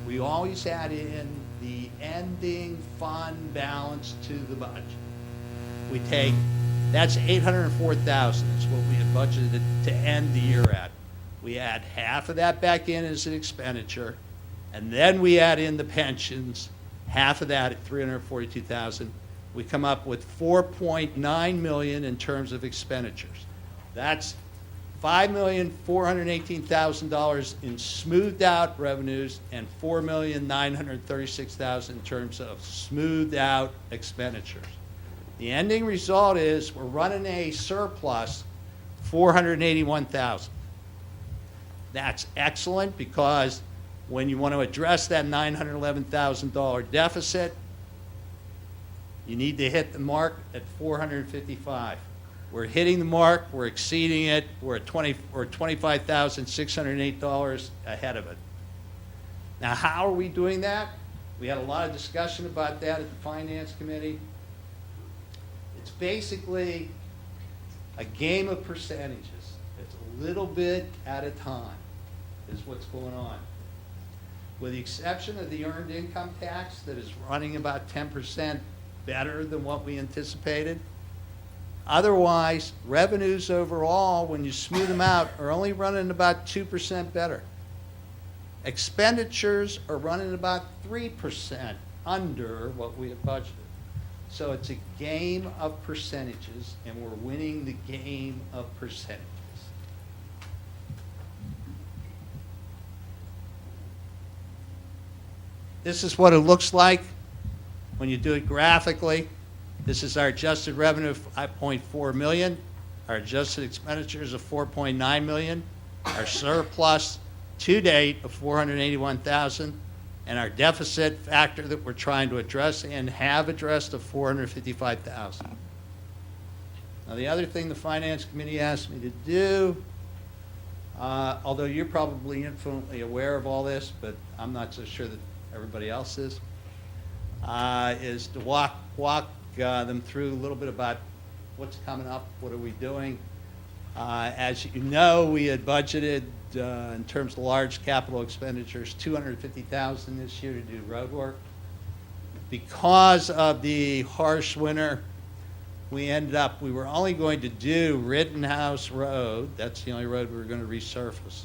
we always add in the ending fund balance to the budget. We take, that's $804,000. That's what we had budgeted to end the year at. We add half of that back in as an expenditure, and then we add in the pensions, half of that at $342,000. We come up with $4.9 million in terms of expenditures. That's $5,418,000 in smoothed out revenues and $4,936,000 in terms of smoothed out expenditures. The ending result is we're running a surplus $481,000. That's excellent, because when you want to address that $911,000 deficit, you need to hit the mark at $455,000. We're hitting the mark, we're exceeding it, we're at $25,608 ahead of it. Now, how are we doing that? We had a lot of discussion about that at the Finance Committee. It's basically a game of percentages. It's a little bit at a time is what's going on. With the exception of the earned income tax that is running about 10% better than what we anticipated. Otherwise, revenues overall, when you smooth them out, are only running about 2% better. Expenditures are running about 3% under what we had budgeted. So it's a game of percentages, and we're winning the game of percentages. This is what it looks like when you do it graphically. This is our adjusted revenue of $5.4 million, our adjusted expenditures of $4.9 million, our surplus to date of $481,000, and our deficit factor that we're trying to address and have addressed of $455,000. Now, the other thing the Finance Committee asked me to do, although you're probably infinitely aware of all this, but I'm not so sure that everybody else is to walk them through a little bit about what's coming up, what are we doing. As you know, we had budgeted in terms of large capital expenditures, $250,000 this year to do road work. Because of the harsh winter, we were only going to do Rittenhouse Road. That's the only road we were going to resurface.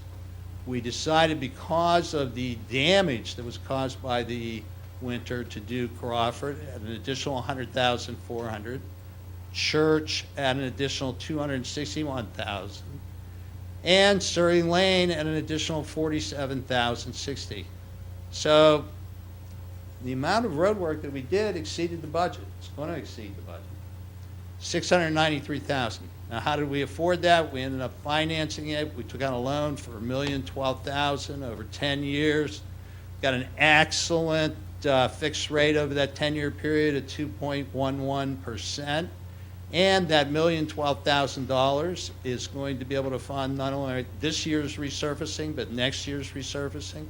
We decided, because of the damage that was caused by the winter, to do Crawford at an additional $100,400, Church at an additional $261,000, and Surrey Lane at an additional $47,060. So the amount of road work that we did exceeded the budget. It's going to exceed the budget. $693,000. Now, how did we afford that? We ended up financing it. We took out a loan for $1,012,000 over 10 years. Got an excellent fixed rate over that 10-year period at 2.11%. And that $1,012,000 is going to be able to fund not only this year's resurfacing, but next year's resurfacing.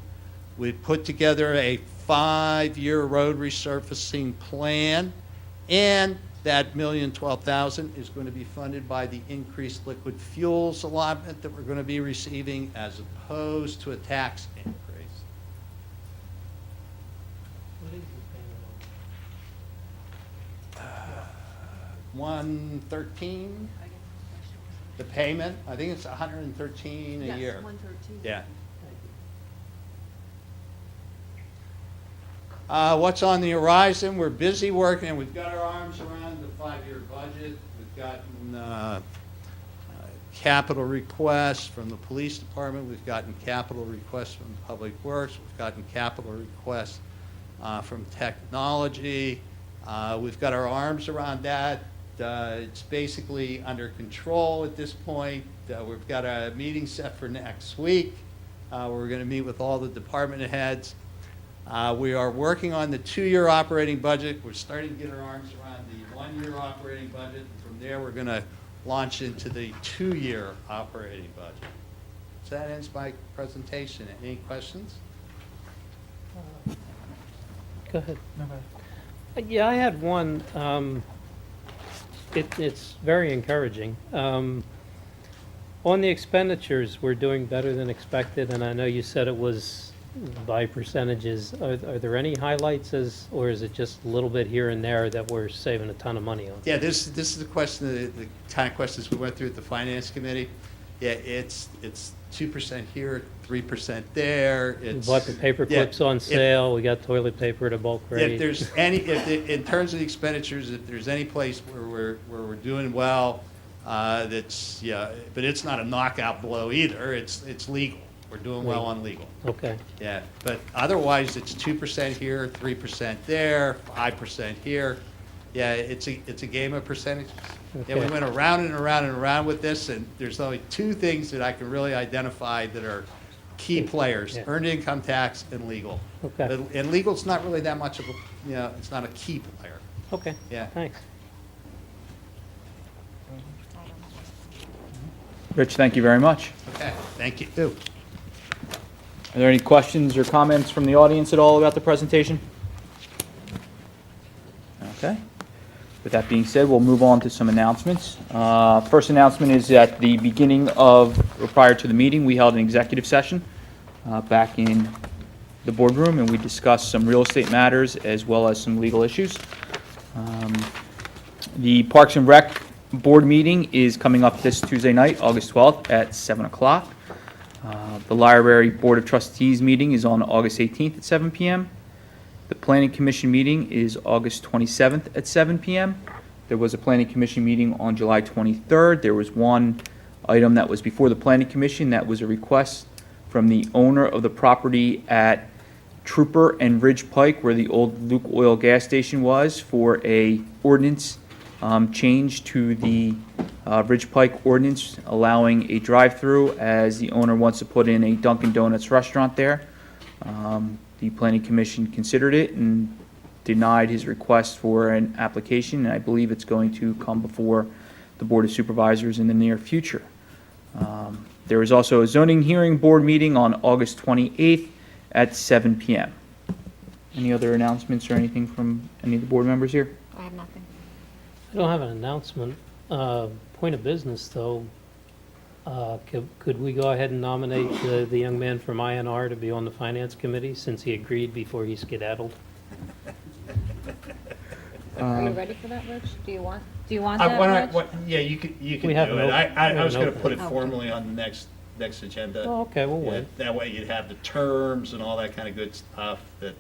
We put together a 5-year road resurfacing plan, and that $1,012,000 is going to be funded by the increased liquid fuels allotment that we're going to be receiving, as opposed to a tax increase. What is the payment on? 113. The payment, I think it's 113 a year. 113. Yeah. What's on the horizon? We're busy working, and we've got our arms around the 5-year budget. We've gotten capital requests from the police department. We've gotten capital requests from Public Works. We've gotten capital requests from technology. We've got our arms around that. It's basically under control at this point. We've got a meeting set for next week. We're going to meet with all the department heads. We are working on the 2-year operating budget. We're starting to get our arms around the 1-year operating budget. From there, we're going to launch into the 2-year operating budget. So that ends my presentation. Any questions? Go ahead. Yeah, I had one. It's very encouraging. On the expenditures, we're doing better than expected, and I know you said it was by percentages. Are there any highlights, or is it just a little bit here and there that we're saving a ton of money on? Yeah, this is the question, the kind of questions we went through at the Finance Committee. Yeah, it's 2% here, 3% there. We bought the paper clips on sale. We got toilet paper at a bulk rate. If there's any, in terms of the expenditures, if there's any place where we're doing well, that's, yeah, but it's not a knockout blow either. It's legal. We're doing well on legal. Okay. Yeah, but otherwise, it's 2% here, 3% there, 5% here. Yeah, it's a game of percentages. Yeah, we Okay. went around and around and around with this, and there's only 2 things that I can really identify that are key players: Yeah. earned income tax and legal. Okay. And legal's not really that much of a, it's not a key player. Okay. Yeah. Thanks. Rich, thank you very much. Okay, thank you. Are there any questions or comments from the audience at all about the presentation? Okay. With that being said, we'll move on to some announcements. First announcement is at the beginning of, or prior to the meeting, we held an executive session back in the boardroom, and we discussed some real estate matters as well as some legal issues. The Parks and Rec Board meeting is coming up this Tuesday night, August 12th at 7 o'clock. The Library Board of Trustees meeting is on August 18th at 7 p.m. The Planning Commission meeting is August 27th at 7 p.m. There was a Planning Commission meeting on July 23rd. There was one item that was before the Planning Commission that was a request from the owner of the property at Trooper and Ridge Pike, where the old Luke Oil gas station was, for a ordinance change to the Ridge Pike ordinance, allowing a drive-through, as the owner wants to put in a Dunkin' Donuts restaurant there. The Planning Commission considered it and denied his request for an application, and I believe it's going to come before the Board of Supervisors in the near future. There is also a zoning hearing board meeting on August 28th at 7 p.m. Any other announcements or anything from any of the board members here? I have nothing. I don't have an announcement. Point of business, though. Could we go ahead and nominate the young man from INR to be on the Finance Committee, since he agreed before he skedaddled? Are you ready for that, Rich? Do you want I that, want Rich? yeah, you could do We have it. an open- I we have was an going to put it opening. formally on the next agenda. Oh, okay, we'll Yeah, wait. that way you'd have the terms and all that kind of good stuff that,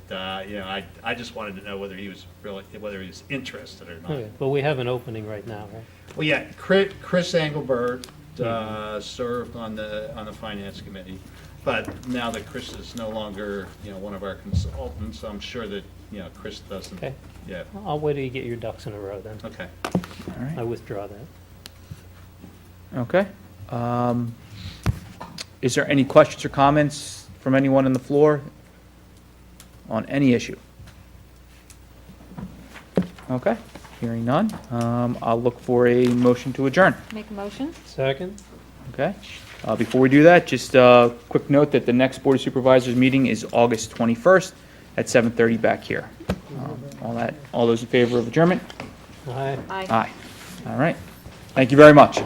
you know, I just wanted to know whether he was interested or not. Okay, but we have an opening right now, right? Well, yeah, Chris Engelbert served on the Finance Committee, but now that Chris is no longer, you know, one of our consultants, I'm sure that, you know, Chris doesn't, Okay. yeah, I'll wait till you get your ducks in a row then. okay. All right. I withdraw that. Okay. Is there any questions or comments from anyone on the floor on any issue? Okay, hearing none. I'll look for a motion to adjourn. Make a motion? Second? Okay. Before we do that, just a quick note that the next Board of Supervisors meeting is August 21st at 7:30 back here. All those in favor of adjournment? Aye. Aye. Aye. All right. Thank you very much.